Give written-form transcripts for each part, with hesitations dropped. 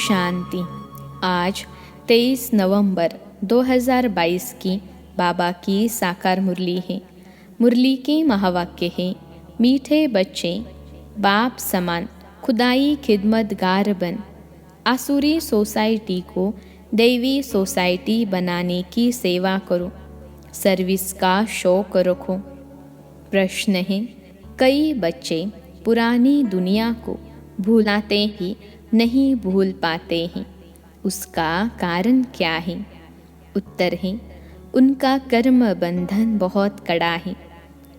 शांति। आज 23 नवंबर 2022 की बाबा की साकार मुरली है। मुरली के महावाक्य है, मीठे बच्चे बाप समान खुदाई खिदमतगार बन, आसुरी सोसाइटी को दैवी सोसाइटी बनाने की सेवा करो, सर्विस का शौक रखो। प्रश्न है, कई बच्चे पुरानी दुनिया को भुलाते ही नहीं भूल पाते हैं, उसका कारण क्या है? उत्तर है, उनका कर्म बंधन बहुत कड़ा है।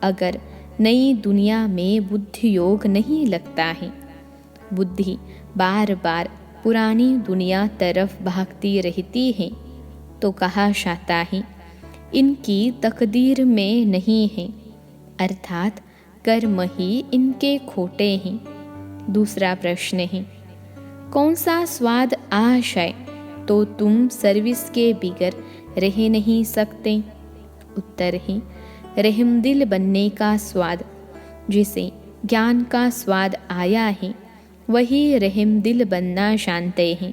अगर नई दुनिया में बुद्धि योग नहीं लगता है, बुद्धि बार बार पुरानी दुनिया तरफ भागती रहती है, तो कहा जाता है इनकी तकदीर में नहीं है, अर्थात कर्म ही इनके खोटे हैं। दूसरा प्रश्न है, कौन सा स्वाद आशय तो तुम सर्विस के बिगर रह नहीं सकते? उत्तर है, रहमदिल बनने का स्वाद। जिसे ज्ञान का स्वाद आया है, वही रहमदिल बनना जानते हैं।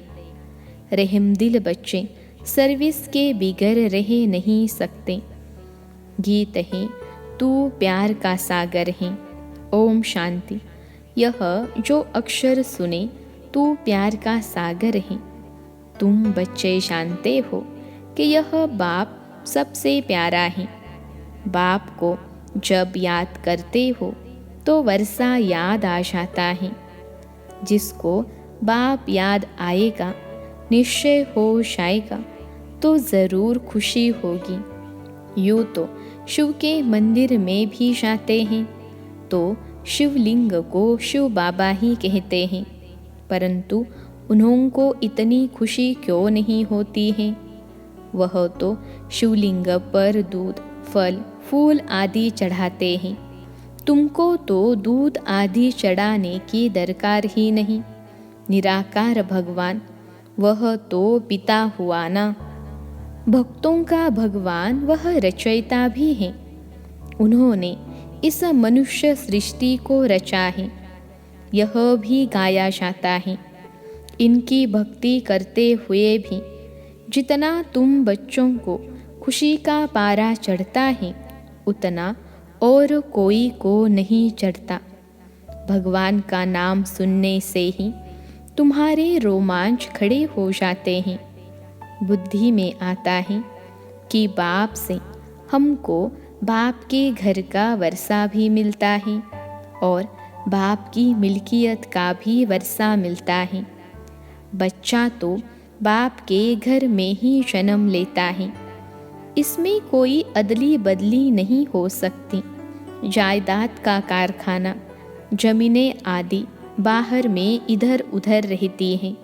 रहमदिल बच्चे सर्विस के बिगर रह नहीं सकते। गीत है, तू प्यार का सागर है। ओम शांति। यह जो अक्षर सुने, तू प्यार का सागर है। तुम बच्चे जानते हो कि यह बाप सबसे प्यारा है। बाप को जब याद करते हो तो वर्षा याद आ जाता है। जिसको बाप याद आएगा, निश्चय हो जाएगा तो ज़रूर खुशी होगी। यूँ तो शिव के मंदिर में भी जाते हैं तो शिवलिंग को शिव बाबा ही कहते हैं, परंतु उन्हों को इतनी खुशी क्यों नहीं होती है? वह तो शिवलिंग पर दूध, फल, फूल आदि चढ़ाते हैं। तुमको तो दूध आदि चढ़ाने की दरकार ही नहीं। निराकार भगवान, वह तो पिता हुआ ना। भक्तों का भगवान वह रचयिता भी है। उन्होंने इस मनुष्य सृष्टि को रचा है, यह भी गाया जाता है। इनकी भक्ति करते हुए भी जितना तुम बच्चों को खुशी का पारा चढ़ता है, उतना और कोई को नहीं चढ़ता। भगवान का नाम सुनने से ही तुम्हारे रोमांच खड़े हो जाते हैं। बुद्धि में आता है कि बाप से हमको बाप के घर का वर्षा भी मिलता है और बाप की मिल्कियत का भी वर्षा मिलता है। बच्चा तो बाप के घर में ही जन्म लेता है। इसमें कोई अदली बदली नहीं हो सकती। जायदाद का कारखाना, जमीनें आदि बाहर में इधर उधर रहती हैं।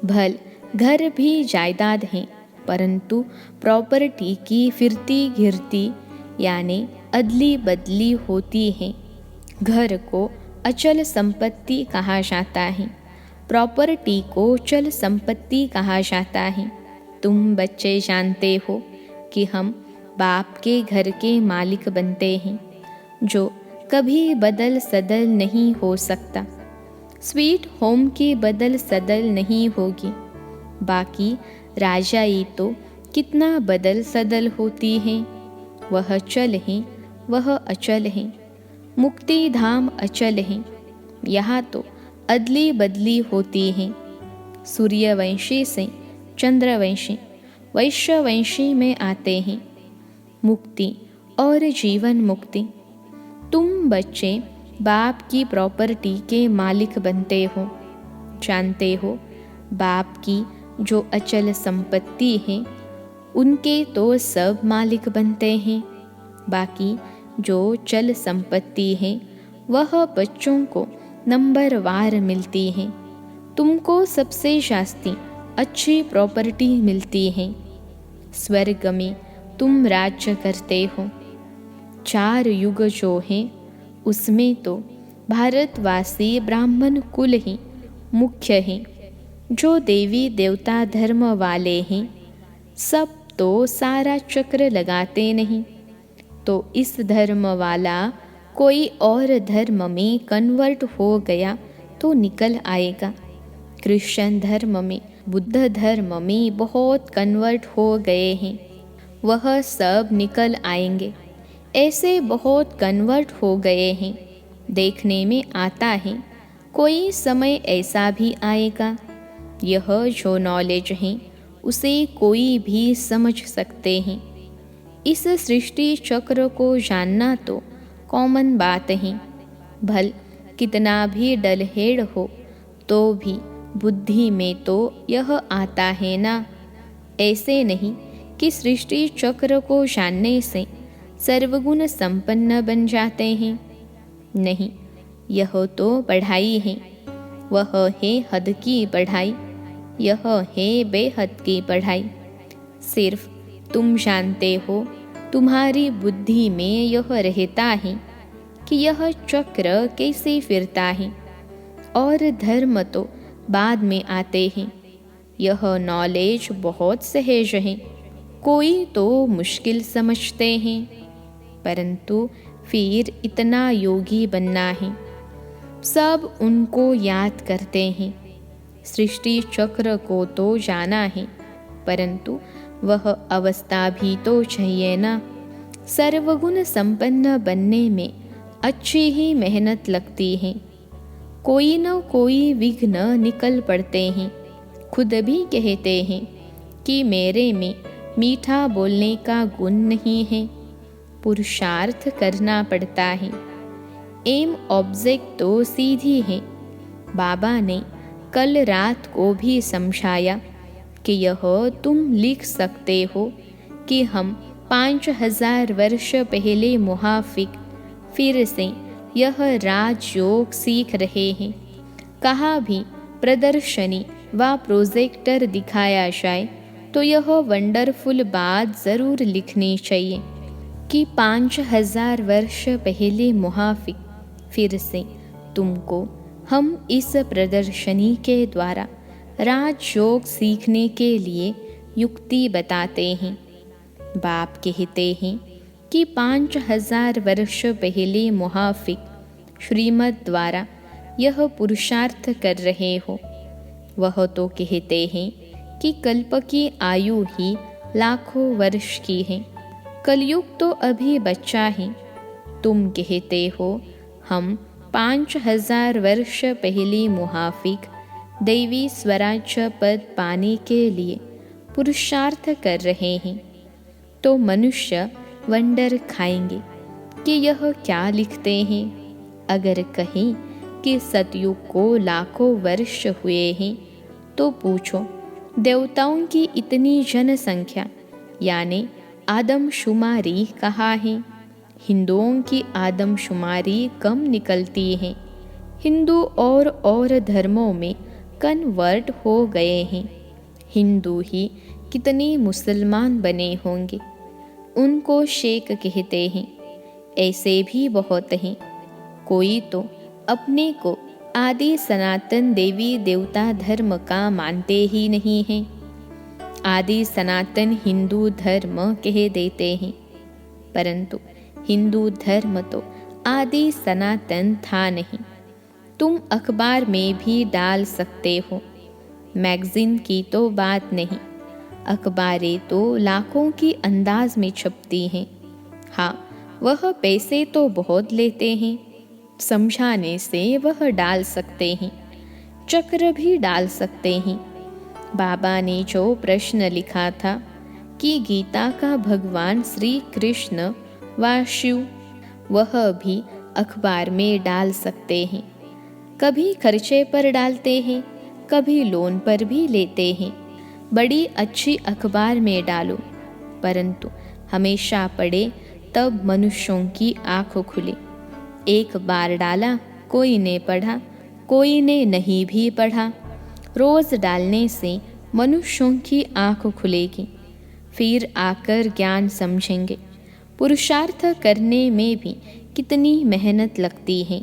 भल घर भी जायदाद हैं, परंतु प्रॉपर्टी की फिरती गिरती यानी अदली बदली होती है। घर को अचल संपत्ति कहा जाता है, प्रॉपर्टी को चल संपत्ति कहा जाता है। तुम बच्चे जानते हो कि हम बाप के घर के मालिक बनते हैं, जो कभी बदल सदल नहीं हो सकता। स्वीट होम की बदल सदल नहीं होगी। बाकी राजाई तो कितना बदल सदल होती है। वह चल है, वह अचल है। मुक्ति धाम अचल है, यहाँ तो अदली बदली होती है। सूर्यवंशी से चंद्रवंशी, वैश्यवंशी में आते हैं। मुक्ति और जीवन मुक्ति। तुम बच्चे बाप की प्रॉपर्टी के मालिक बनते हो। जानते हो, बाप की जो अचल संपत्ति है, उनके तो सब मालिक बनते हैं। बाकी जो चल संपत्ति है, वह बच्चों को नंबरवार मिलती है। तुमको सबसे शास्ती अच्छी प्रॉपर्टी मिलती है। स्वर्ग में तुम राज्य करते हो। 4 युग जो हैं, उसमें तो भारतवासी ब्राह्मण कुल ही मुख्य हैं। जो देवी देवता धर्म वाले हैं, सब तो सारा चक्र लगाते नहीं। तो इस धर्म वाला कोई और धर्म में कन्वर्ट हो गया तो निकल आएगा। क्रिश्चियन धर्म में बुद्ध धर्म में बहुत कन्वर्ट हो गए हैं, वह सब निकल आएंगे। ऐसे बहुत कन्वर्ट हो गए हैं। देखने में आता है कोई समय ऐसा भी आएगा, यह जो नॉलेज है उसे कोई भी समझ सकते हैं। इस सृष्टि चक्र को जानना तो कॉमन बात है। भल कितना भी डलहेड हो तो भी बुद्धि में तो यह आता है ना। ऐसे नहीं कि सृष्टि चक्र को जानने से सर्वगुण संपन्न बन जाते हैं। नहीं, यह तो पढ़ाई है। वह है हद की पढ़ाई, यह है बेहद की पढ़ाई। सिर्फ तुम जानते हो, तुम्हारी बुद्धि में यह रहता है कि यह चक्र कैसे फिरता है, और धर्म तो बाद में आते हैं। यह नॉलेज बहुत सहज है। कोई तो मुश्किल समझते हैं, परंतु फिर इतना योगी बनना है। सब उनको याद करते हैं। सृष्टि चक्र को तो जाना है, परंतु वह अवस्था भी तो चाहिए ना। सर्वगुण संपन्न बनने में अच्छी ही मेहनत लगती है। कोई न कोई विघ्न निकल पड़ते हैं। खुद भी कहते हैं कि मेरे में मीठा बोलने का गुण नहीं है। पुरुषार्थ करना पड़ता है। एम ऑब्जेक्ट तो सीधी है। बाबा ने कल रात को भी समझाया कि यह तुम लिख सकते हो कि हम 5000 वर्ष पहले मुहाफिक फिर से यह राजयोग सीख रहे हैं। कहाँ भी प्रदर्शनी व प्रोजेक्टर दिखाया जाए तो यह वंडरफुल बात ज़रूर लिखनी चाहिए कि 5000 वर्ष पहले मुहाफिक फिर से तुमको हम इस प्रदर्शनी के द्वारा राजयोग सीखने के लिए युक्ति बताते हैं। बाप कहते हैं कि 5000 वर्ष पहले मुहाफिक श्रीमत द्वारा यह पुरुषार्थ कर रहे हो। वह तो कहते हैं कि कल्प की आयु ही लाखों वर्ष की है। कलयुग तो अभी बच्चा है। तुम कहते हो हम 5000 वर्ष पहले मुहाफिक दैवी स्वराज्य पद पाने के लिए पुरुषार्थ कर रहे हैं, तो मनुष्य वंडर खाएंगे कि यह क्या लिखते हैं। अगर कहें कि सतयुग को लाखों वर्ष हुए हैं, तो पूछो देवताओं की इतनी जनसंख्या यानी आदमशुमारी कहाँ है। हिंदुओं की आदमशुमारी कम निकलती है। हिंदू और धर्मों में कन्वर्ट हो गए हैं। हिंदू ही कितने मुसलमान बने होंगे। उनको शेख कहते हैं। ऐसे भी बहुत हैं। कोई तो अपने को आदि सनातन देवी देवता धर्म का मानते ही नहीं हैं। आदि सनातन हिंदू धर्म कह देते हैं, परंतु हिंदू धर्म तो आदि सनातन था नहीं। तुम अखबार में भी डाल सकते हो। मैगजीन की तो बात नहीं। अखबारें तो लाखों की अंदाज में छपती हैं। हाँ, वह पैसे तो बहुत लेते हैं। समझाने से वह डाल सकते हैं। चक्र भी डाल सकते हैं। बाबा ने जो प्रश्न लिखा था कि गीता का भगवान श्री कृष्ण व शिव, वह भी अखबार में डाल सकते हैं। कभी खर्चे पर डालते हैं, कभी लोन पर भी लेते हैं। बड़ी अच्छी अखबार में डालो, परंतु हमेशा पढ़े तब मनुष्यों की आँख खुले। एक बार डाला, कोई ने पढ़ा, कोई ने नहीं भी पढ़ा। रोज डालने से मनुष्यों की आँख खुलेगी, फिर आकर ज्ञान समझेंगे। पुरुषार्थ करने में भी कितनी मेहनत लगती है।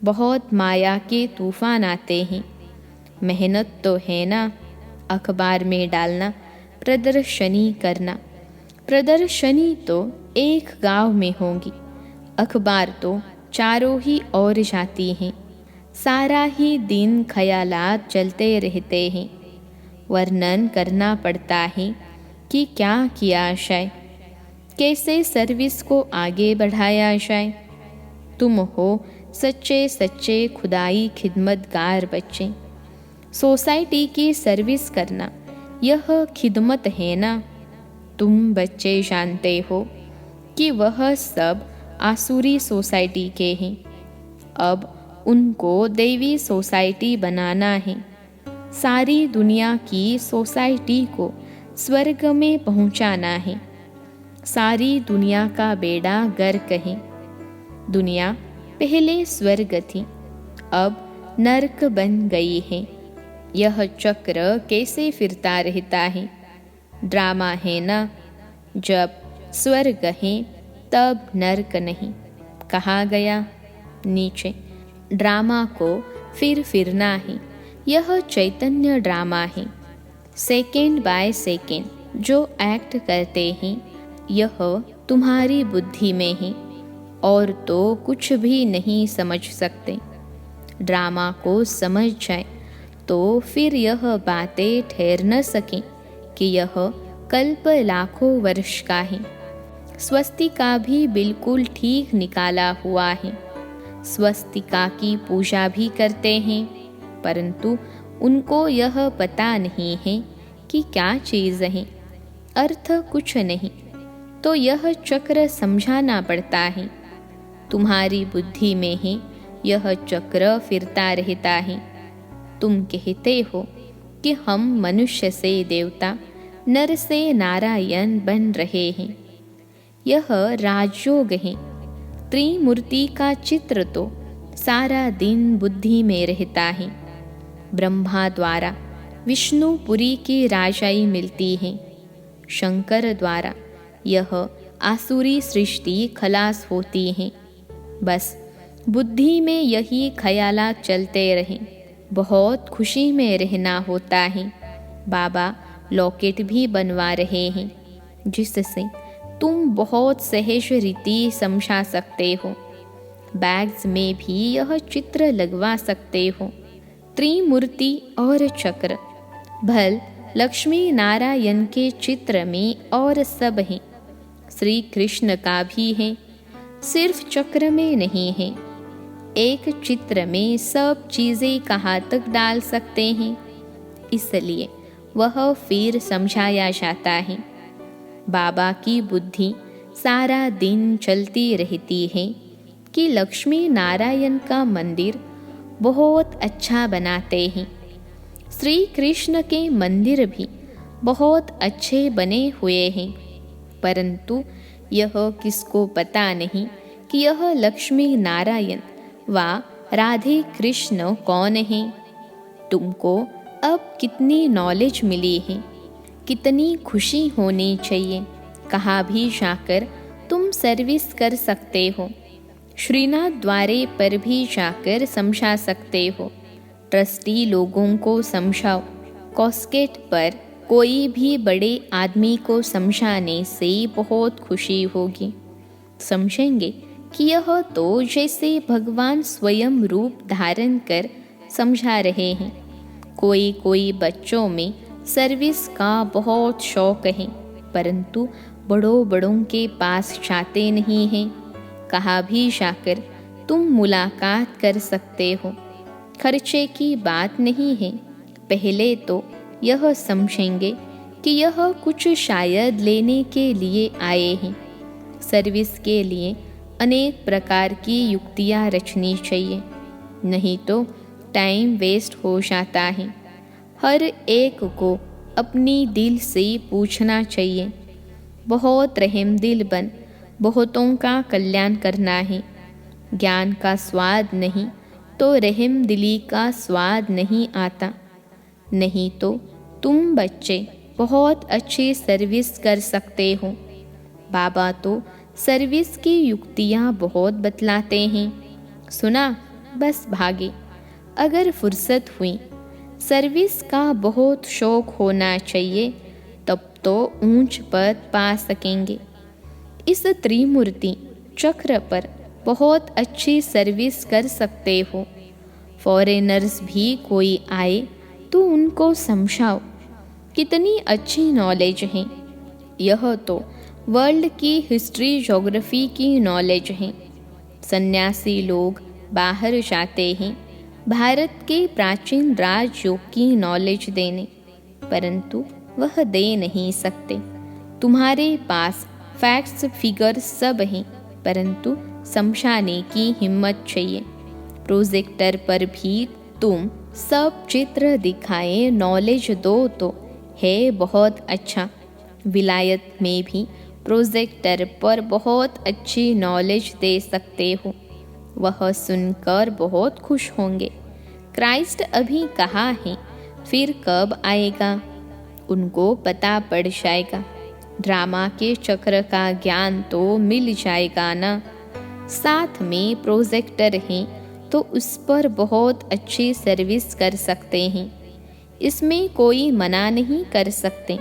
बहुत माया के तूफान आते हैं। मेहनत तो है ना। अखबार में डालना, प्रदर्शनी करना। प्रदर्शनी तो एक गांव में होगी, अखबार तो चारों ही ओर जाती हैं। सारा ही दिन ख्यालात चलते रहते हैं। वर्णन करना पड़ता है कि क्या किया जाए, कैसे सर्विस को आगे बढ़ाया जाए। तुम हो सच्चे सच्चे खुदाई खिदमतगार बच्चे। सोसाइटी की सर्विस करना यह खिदमत है ना। तुम बच्चे जानते हो कि वह सब आसुरी सोसाइटी के हैं। अब उनको देवी सोसाइटी बनाना है। सारी दुनिया की सोसाइटी को स्वर्ग में पहुंचाना है। सारी दुनिया का बेड़ा गर्क है। दुनिया पहले स्वर्ग थी, अब नरक बन गई है। यह चक्र कैसे फिरता रहता है? ड्रामा है ना। जब स्वर्ग है तब नरक नहीं। कहा गया नीचे। ड्रामा को फिर फिरना है। यह चैतन्य ड्रामा है। सेकेंड बाय सेकेंड जो एक्ट करते हैं यह तुम्हारी बुद्धि में है, और तो कुछ भी नहीं समझ सकते। ड्रामा को समझ जाए तो फिर यह बातें ठहर न सकें कि यह कल्प लाखों वर्ष का है। स्वस्तिका भी बिल्कुल ठीक निकाला हुआ है। स्वस्तिका की पूजा भी करते हैं, परंतु उनको यह पता नहीं है कि क्या चीज़ है, अर्थ कुछ नहीं। तो यह चक्र समझाना पड़ता है। तुम्हारी बुद्धि में ही यह चक्र फिरता रहता है। तुम कहते हो कि हम मनुष्य से देवता, नर से नारायण बन रहे हैं। यह राजयोग है। त्रिमूर्ति का चित्र तो सारा दिन बुद्धि में रहता है। ब्रह्मा द्वारा विष्णुपुरी की राजाई मिलती है। शंकर द्वारा यह आसुरी सृष्टि खलास होती है। बस बुद्धि में यही ख्यालात चलते रहें। बहुत खुशी में रहना होता है। बाबा लॉकेट भी बनवा रहे हैं, जिससे तुम बहुत सहज रीति समझा सकते हो। बैग्स में भी यह चित्र लगवा सकते हो। त्रिमूर्ति और चक्र भल लक्ष्मी नारायण के चित्र में और सब हैं। श्री कृष्ण का भी है, सिर्फ चक्र में नहीं है। एक चित्र में सब चीज़ें कहाँ तक डाल सकते हैं, इसलिए वह फिर समझाया जाता है। बाबा की बुद्धि सारा दिन चलती रहती है कि लक्ष्मी नारायण का मंदिर बहुत अच्छा बनाते हैं। श्री कृष्ण के मंदिर भी बहुत अच्छे बने हुए हैं, परंतु यह किसको पता नहीं कि यह लक्ष्मी नारायण व राधे कृष्ण कौन है। तुमको अब कितनी नॉलेज मिली है, कितनी खुशी होनी चाहिए। कहाँ भी जाकर तुम सर्विस कर सकते हो। श्रीनाथ द्वारे पर भी जाकर समझा सकते हो। ट्रस्टी लोगों को समझाओ। कॉस्केट पर कोई भी बड़े आदमी को समझाने से बहुत खुशी होगी। समझेंगे कि यह तो जैसे भगवान स्वयं रूप धारण कर समझा रहे हैं। कोई कोई बच्चों में सर्विस का बहुत शौक है, परंतु बड़ों बड़ों के पास जाते नहीं हैं। कहाँ भी जाकर तुम मुलाकात कर सकते हो। खर्चे की बात नहीं है। पहले तो यह समझेंगे कि यह कुछ शायद लेने के लिए आए हैं। सर्विस के लिए अनेक प्रकार की युक्तियाँ रचनी चाहिए, नहीं तो टाइम वेस्ट हो जाता है। हर एक को अपनी दिल से पूछना चाहिए। बहुत रहमदिल बन बहुतों का कल्याण करना है। ज्ञान का स्वाद नहीं तो रहमदिली का स्वाद नहीं आता। नहीं तो तुम बच्चे बहुत अच्छी सर्विस कर सकते हो। बाबा तो सर्विस की युक्तियाँ बहुत बतलाते हैं। सुना बस भागे। अगर फुर्सत हुई, सर्विस का बहुत शौक होना चाहिए, तब तो ऊंच पद पा सकेंगे। इस त्रिमूर्ति चक्र पर बहुत अच्छी सर्विस कर सकते हो। फॉरेनर्स भी कोई आए तो उनको समझाओ कितनी अच्छी नॉलेज है। यह तो वर्ल्ड की हिस्ट्री ज्योग्राफी की नॉलेज है। सन्यासी लोग बाहर जाते हैं भारत के प्राचीन राज्यों की नॉलेज देने, परंतु वह दे नहीं सकते। तुम्हारे पास फैक्ट्स फिगर्स सब हैं, परंतु समझाने की हिम्मत चाहिए। प्रोजेक्टर पर भी तुम सब चित्र दिखाए नॉलेज दो तो है बहुत अच्छा। विलायत में भी प्रोजेक्टर पर बहुत अच्छी नॉलेज दे सकते हो, वह सुनकर बहुत खुश होंगे। क्राइस्ट अभी कहाँ है, फिर कब आएगा, उनको पता पड़ जाएगा। ड्रामा के चक्र का ज्ञान तो मिल जाएगा ना। साथ में प्रोजेक्टर है तो उस पर बहुत अच्छी सर्विस कर सकते हैं। इसमें कोई मना नहीं कर सकते।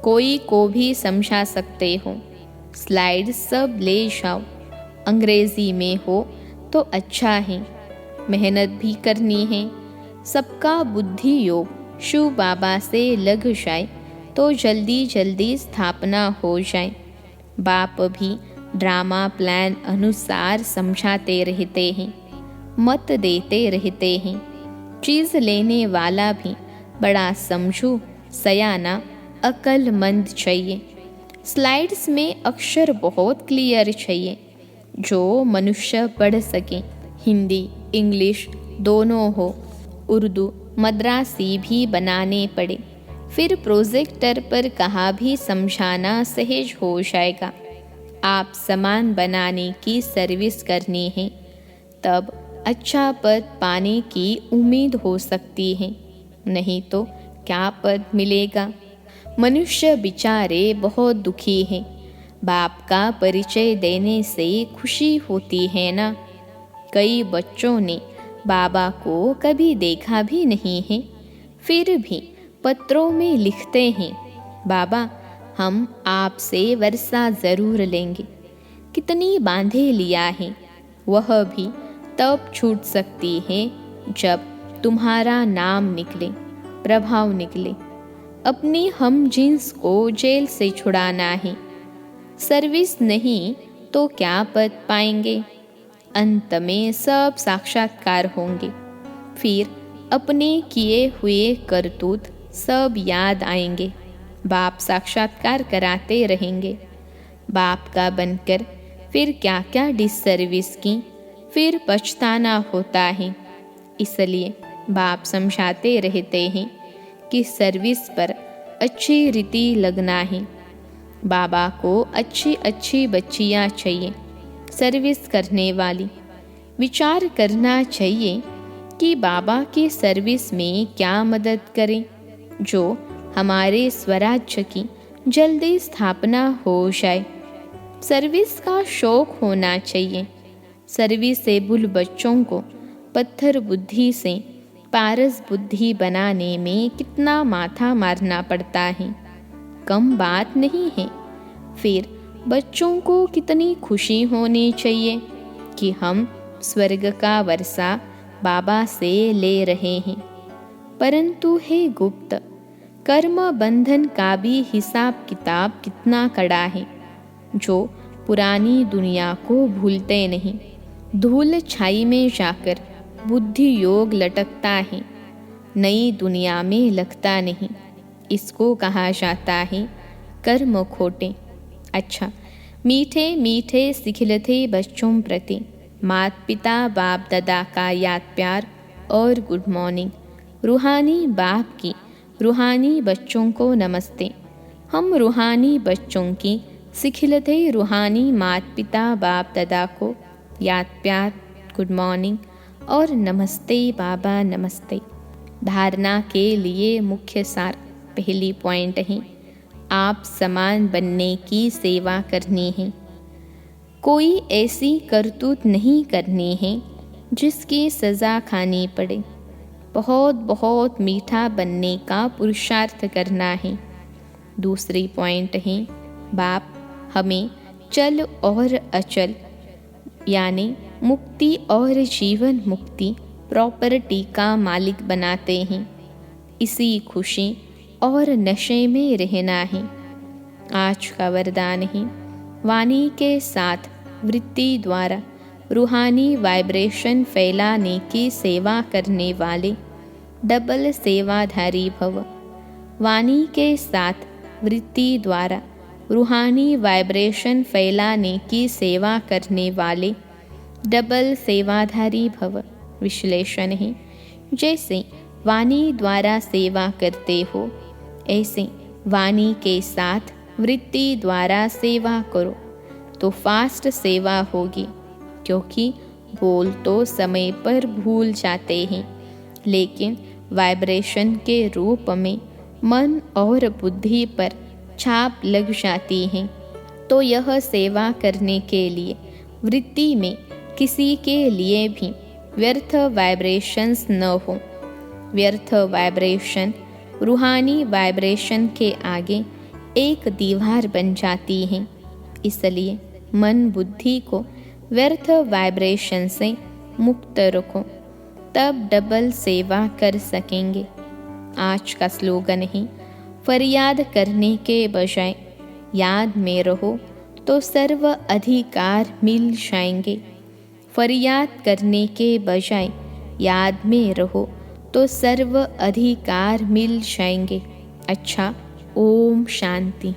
कोई को भी समझा सकते हो। स्लाइड सब ले जाओ, अंग्रेजी में हो तो अच्छा है। मेहनत भी करनी है। सबका बुद्धि योग शिव बाबा से लग जाए तो जल्दी जल्दी स्थापना हो जाए। बाप भी ड्रामा प्लान अनुसार समझाते रहते हैं, मत देते रहते हैं। चीज़ लेने वाला भी बड़ा समझू, सयाना, अक्लमंद चाहिए। स्लाइड्स में अक्षर बहुत क्लियर चाहिए, जो मनुष्य पढ़ सके। हिंदी इंग्लिश दोनों हो, उर्दू मद्रासी भी बनाने पड़े, फिर प्रोजेक्टर पर कहाँ भी समझाना सहज हो जाएगा। आप सामान बनाने की सर्विस करनी है, तब अच्छा पद पाने की उम्मीद हो सकती है, नहीं तो क्या पद मिलेगा। मनुष्य बेचारे बहुत दुखी हैं। बाप का परिचय देने से खुशी होती है ना। कई बच्चों ने बाबा को कभी देखा भी नहीं है, फिर भी पत्रों में लिखते हैं, बाबा हम आपसे वर्षा ज़रूर लेंगे। कितनी बांधे लिया है। वह भी तब छूट सकती है जब तुम्हारा नाम निकले, प्रभाव निकले। अपनी हम जिन्स को जेल से छुड़ाना है। सर्विस नहीं तो क्या पद पाएंगे। अंत में सब साक्षात्कार होंगे, फिर अपने किए हुए करतूत सब याद आएंगे। बाप साक्षात्कार कराते रहेंगे। बाप का बनकर फिर क्या क्या डिससर्विस की, फिर पछताना होता है। इसलिए बाप समझाते रहते हैं कि सर्विस पर अच्छी रीति लगना है। बाबा को अच्छी अच्छी बच्चियाँ चाहिए सर्विस करने वाली। विचार करना चाहिए कि बाबा की सर्विस में क्या मदद करें, जो हमारे स्वराज्य की जल्दी स्थापना हो जाए। सर्विस का शौक होना चाहिए। सर्विसेबल बच्चों को पत्थर बुद्धि से पारस बुद्धि बनाने में कितना माथा मारना पड़ता है, कम बात नहीं है। फिर बच्चों को कितनी खुशी होनी चाहिए कि हम स्वर्ग का वर्षा बाबा से ले रहे हैं। परंतु हे गुप्त, कर्म बंधन का भी हिसाब किताब कितना कड़ा है, जो पुरानी दुनिया को भूलते नहीं। धूल छाई में जाकर बुद्धि योग लटकता है, नई दुनिया में लगता नहीं। इसको कहा जाता है कर्म खोटे। अच्छा, मीठे मीठे सिखिलते बच्चों प्रति माता पिता बाप दादा का याद प्यार और गुड मॉर्निंग। रूहानी बाप की रूहानी बच्चों को नमस्ते। हम रूहानी बच्चों की सिखिलते रूहानी माता पिता बाप दादा को याद प्यार, गुड मॉर्निंग और नमस्ते बाबा नमस्ते। धारणा के लिए मुख्य सार पहली पॉइंट है, आप समान बनने की सेवा करनी है। कोई ऐसी करतूत नहीं करनी है जिसकी सज़ा खानी पड़े। बहुत बहुत मीठा बनने का पुरुषार्थ करना है। दूसरी पॉइंट है, बाप हमें चल और अचल यानी मुक्ति और जीवन मुक्ति प्रॉपर्टी का मालिक बनाते हैं। इसी खुशी और नशे में रहना है। आज का वरदान है, वाणी के साथ वृत्ति द्वारा रूहानी वाइब्रेशन फैलाने की सेवा करने वाले डबल सेवाधारी भव। वाणी के साथ वृत्ति द्वारा रूहानी वाइब्रेशन फैलाने की सेवा करने वाले डबल सेवाधारी भव। विश्लेषण है, जैसे वाणी द्वारा सेवा करते हो, ऐसे वाणी के साथ वृत्ति द्वारा सेवा करो तो फास्ट सेवा होगी, क्योंकि बोल तो समय पर भूल जाते हैं, लेकिन वाइब्रेशन के रूप में मन और बुद्धि पर छाप लग जाती है। तो यह सेवा करने के लिए वृत्ति में किसी के लिए भी व्यर्थ वाइब्रेशंस न हो। व्यर्थ वाइब्रेशन रूहानी वाइब्रेशन के आगे एक दीवार बन जाती है। इसलिए मन बुद्धि को व्यर्थ वाइब्रेशन से मुक्त रखो, तब डबल सेवा कर सकेंगे। आज का स्लोगन है, फरियाद करने के बजाय याद में रहो तो सर्व अधिकार मिल जाएंगे। फरियाद करने के बजाय याद में रहो तो सर्व अधिकार मिल जाएंगे। अच्छा, ओम शांति।